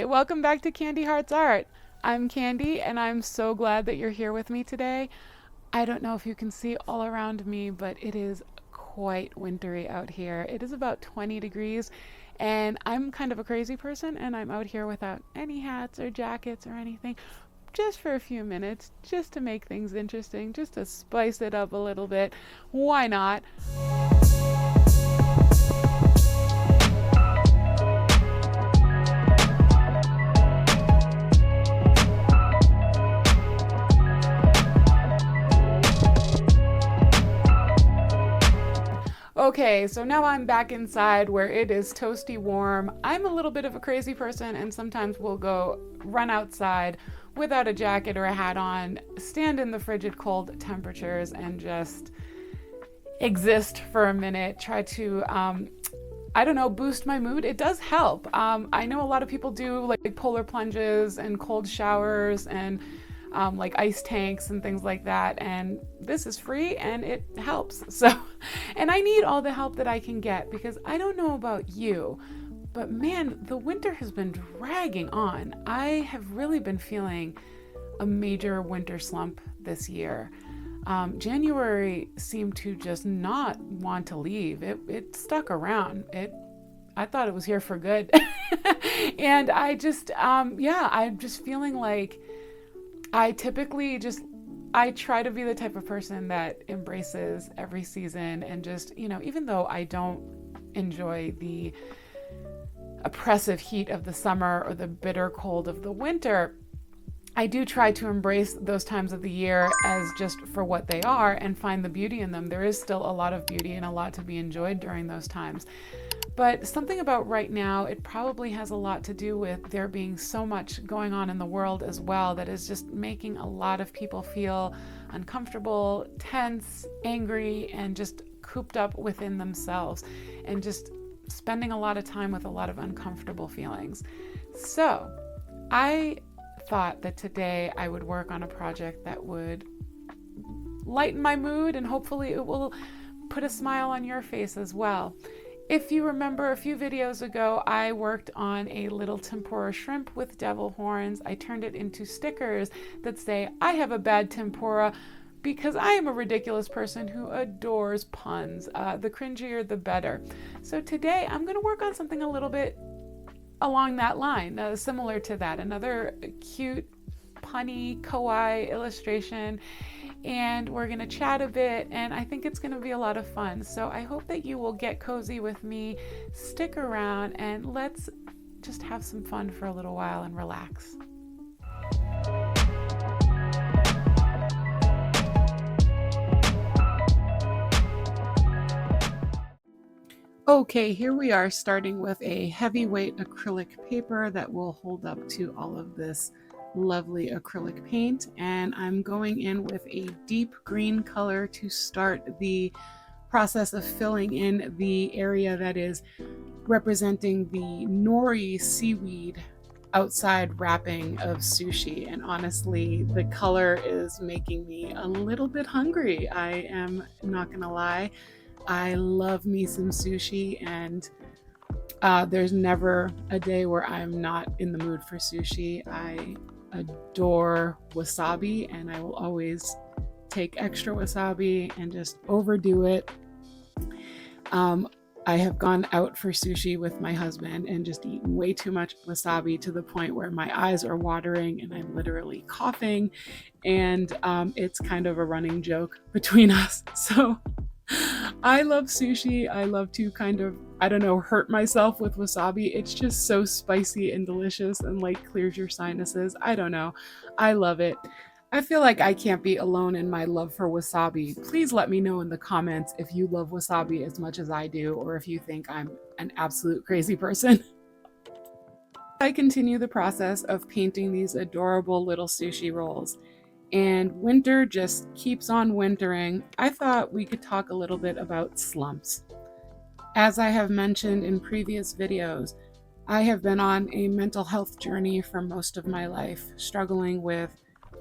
Hi, welcome back to Candy Hearts Art. I'm Candy, and I'm so glad that you're here with me today. I don't know if you can see all around me, but it is quite wintry out here. It is about 20 degrees, and I'm kind of a crazy person, and I'm out here without any hats or jackets or anything, just for a few minutes, just to make things interesting, just to spice it up a little bit. Why not? Okay, so now I'm back inside where it is toasty warm. I'm a little bit of a crazy person and sometimes will go run outside without a jacket or a hat on, stand in the frigid cold temperatures and just exist for a minute, try to I don't know, boost my mood. It does help. I know a lot of people do like polar plunges and cold showers and like ice tanks and things like that. And this is free and it helps. So, and I need all the help that I can get because I don't know about you, but man, the winter has been dragging on. I have really been feeling a major winter slump this year. January seemed to just not want to leave. It stuck around. I thought it was here for good. And I'm just feeling like I try to be the type of person that embraces every season and just, even though I don't enjoy the oppressive heat of the summer or the bitter cold of the winter, I do try to embrace those times of the year as just for what they are and find the beauty in them. There is still a lot of beauty and a lot to be enjoyed during those times. But something about right now, it probably has a lot to do with there being so much going on in the world as well that is just making a lot of people feel uncomfortable, tense, angry, and just cooped up within themselves and just spending a lot of time with a lot of uncomfortable feelings. So I thought that today I would work on a project that would lighten my mood and hopefully it will put a smile on your face as well. If you remember a few videos ago, I worked on a little tempura shrimp with devil horns. I turned it into stickers that say, I have a bad tempura because I am a ridiculous person who adores puns. The cringier, the better. So today I'm going to work on something a little bit along that line, similar to that, another cute, punny, kawaii illustration, and we're gonna chat a bit, and I think it's gonna be a lot of fun. So I hope that you will get cozy with me, stick around, and let's just have some fun for a little while and relax. Okay, here we are starting with a heavyweight acrylic paper that will hold up to all of this lovely acrylic paint. And I'm going in with a deep green color to start the process of filling in the area that is representing the nori seaweed outside wrapping of sushi. And honestly, the color is making me a little bit hungry. I am not gonna lie. I love me some sushi, and there's never a day where I'm not in the mood for sushi. I adore wasabi, and I will always take extra wasabi and just overdo it. I have gone out for sushi with my husband and just eaten way too much wasabi to the point where my eyes are watering and I'm literally coughing, and it's kind of a running joke between us. So I love sushi. I love to kind of, hurt myself with wasabi. It's just so spicy and delicious and like clears your sinuses. I don't know. I love it. I feel like I can't be alone in my love for wasabi. Please let me know in the comments if you love wasabi as much as I do, or if you think I'm an absolute crazy person. I continue the process of painting these adorable little sushi rolls. And winter just keeps on wintering. I thought we could talk a little bit about slumps. As I have mentioned in previous videos, I have been on a mental health journey for most of my life, struggling with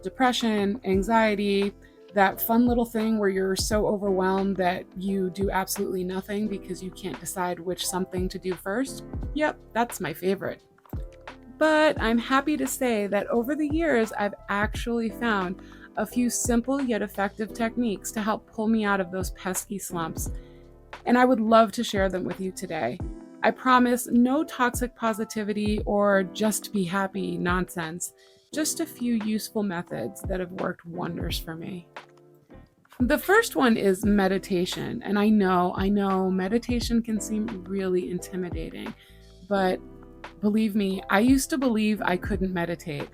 depression, anxiety, that fun little thing where you're so overwhelmed that you do absolutely nothing because you can't decide which something to do first. Yep, that's my favorite. But I'm happy to say that over the years, I've actually found a few simple yet effective techniques to help pull me out of those pesky slumps. And I would love to share them with you today. I promise no toxic positivity or just be happy nonsense, just a few useful methods that have worked wonders for me. The first one is meditation. And I know meditation can seem really intimidating, but believe me, I used to believe I couldn't meditate.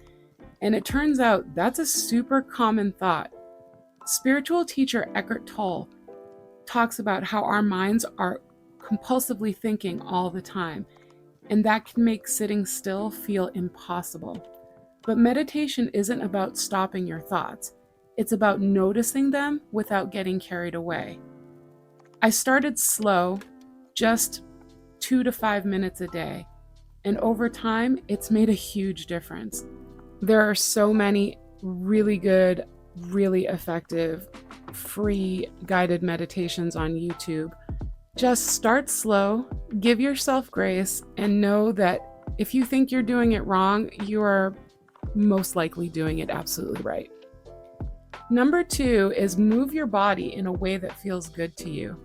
And it turns out that's a super common thought. Spiritual teacher Eckhart Tolle talks about how our minds are compulsively thinking all the time, and that can make sitting still feel impossible. But meditation isn't about stopping your thoughts. It's about noticing them without getting carried away. I started slow, just 2 to 5 minutes a day, and over time, it's made a huge difference. There are so many really good, really effective, free guided meditations on YouTube. Just start slow, give yourself grace, and know that if you think you're doing it wrong, you are most likely doing it absolutely right. Number 2 is move your body in a way that feels good to you.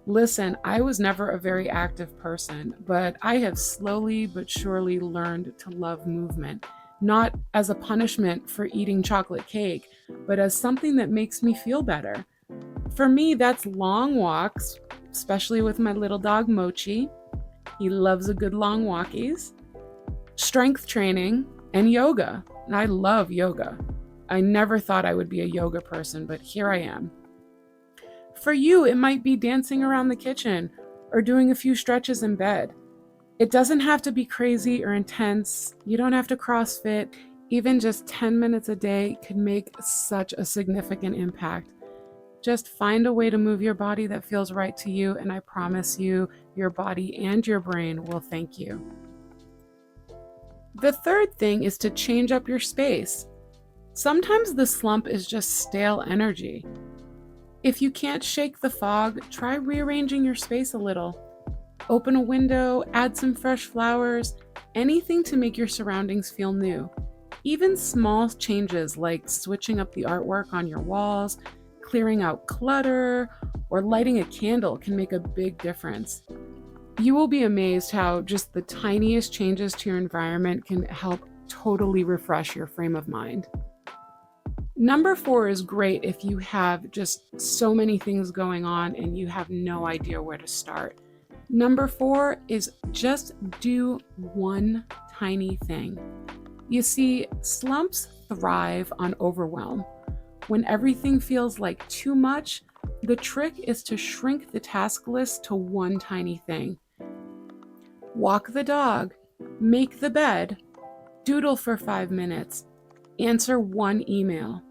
Listen, I was never a very active person, but I have slowly but surely learned to love movement, not as a punishment for eating chocolate cake, but as something that makes me feel better. For me, that's long walks, especially with my little dog Mochi. He loves a good long walkies. Strength training and yoga. And I love yoga. I never thought I would be a yoga person, but here I am. For you, it might be dancing around the kitchen or doing a few stretches in bed. It doesn't have to be crazy or intense. You don't have to CrossFit. Even just 10 minutes a day can make such a significant impact. Just find a way to move your body that feels right to you, and I promise you, your body and your brain will thank you. The third thing is to change up your space. Sometimes the slump is just stale energy. If you can't shake the fog, try rearranging your space a little. Open a window, add some fresh flowers, anything to make your surroundings feel new. Even small changes like switching up the artwork on your walls, clearing out clutter, or lighting a candle can make a big difference. You will be amazed how just the tiniest changes to your environment can help totally refresh your frame of mind. Number 4 is great if you have just so many things going on and you have no idea where to start. Number 4 is just do one tiny thing. You see, slumps thrive on overwhelm. When everything feels like too much, the trick is to shrink the task list to one tiny thing. Walk the dog, make the bed, doodle for 5 minutes, answer one email.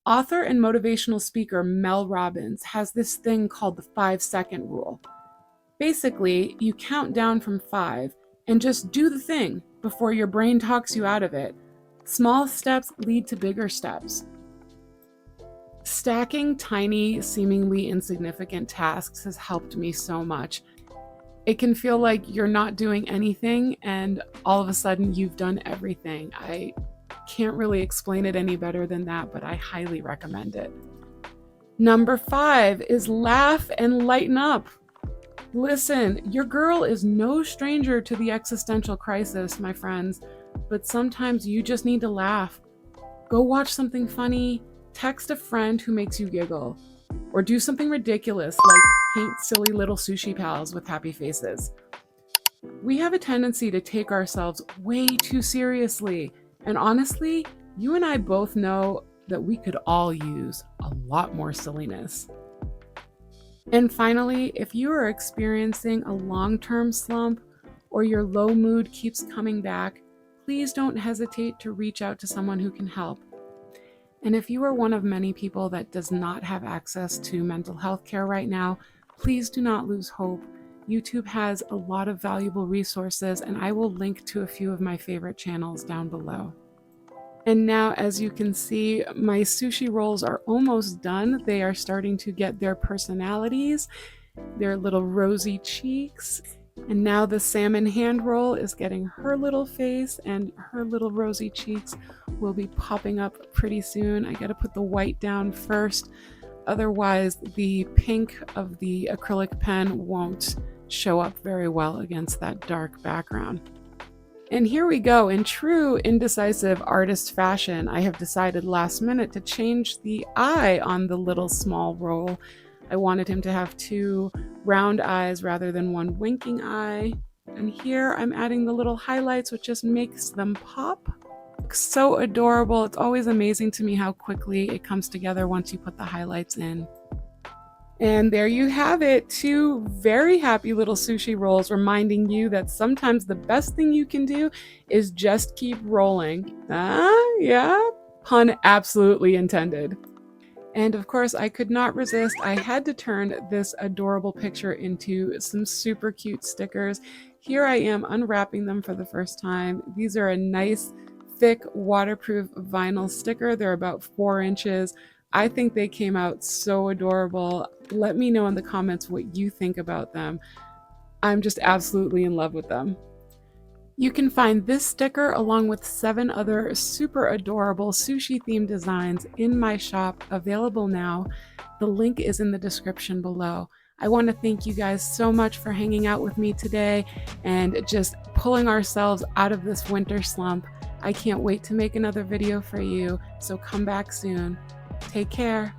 Author and motivational speaker Mel Robbins has this thing called the 5-second rule. Basically, you count down from 5 and just do the thing before your brain talks you out of it. Small steps lead to bigger steps. Stacking tiny, seemingly insignificant tasks has helped me so much. It can feel like you're not doing anything and all of a sudden you've done everything. I can't really explain it any better than that, but I highly recommend it. Number 5 is laugh and lighten up. Listen, your girl is no stranger to the existential crisis, my friends, but sometimes you just need to laugh. Go watch something funny, text a friend who makes you giggle, or do something ridiculous like paint silly little sushi pals with happy faces. We have a tendency to take ourselves way too seriously, and honestly, you and I both know that we could all use a lot more silliness. And finally, if you are experiencing a long-term slump or your low mood keeps coming back, please don't hesitate to reach out to someone who can help. And if you are one of many people that does not have access to mental health care right now, please do not lose hope. YouTube has a lot of valuable resources, and I will link to a few of my favorite channels down below. And now, as you can see, my sushi rolls are almost done. They are starting to get their personalities, their little rosy cheeks. And now the salmon hand roll is getting her little face, and her little rosy cheeks will be popping up pretty soon. I gotta put the white down first, otherwise the pink of the acrylic pen won't show up very well against that dark background. And here we go. In true indecisive artist fashion, I have decided last minute to change the eye on the little small roll. I wanted him to have 2 round eyes rather than 1 winking eye. And here I'm adding the little highlights, which just makes them pop. Looks so adorable. It's always amazing to me how quickly it comes together once you put the highlights in. And there you have it, 2 very happy little sushi rolls, reminding you that sometimes the best thing you can do is just keep rolling. Yeah, pun absolutely intended. And of course, I could not resist. I had to turn this adorable picture into some super cute stickers. Here I am unwrapping them for the first time. These are a nice, thick, waterproof vinyl sticker. They're about 4 inches. I think they came out so adorable. Let me know in the comments what you think about them. I'm just absolutely in love with them. You can find this sticker along with 7 other super adorable sushi themed designs in my shop, available now. The link is in the description below. I want to thank you guys so much for hanging out with me today and just pulling ourselves out of this winter slump. I can't wait to make another video for you, so come back soon. Take care.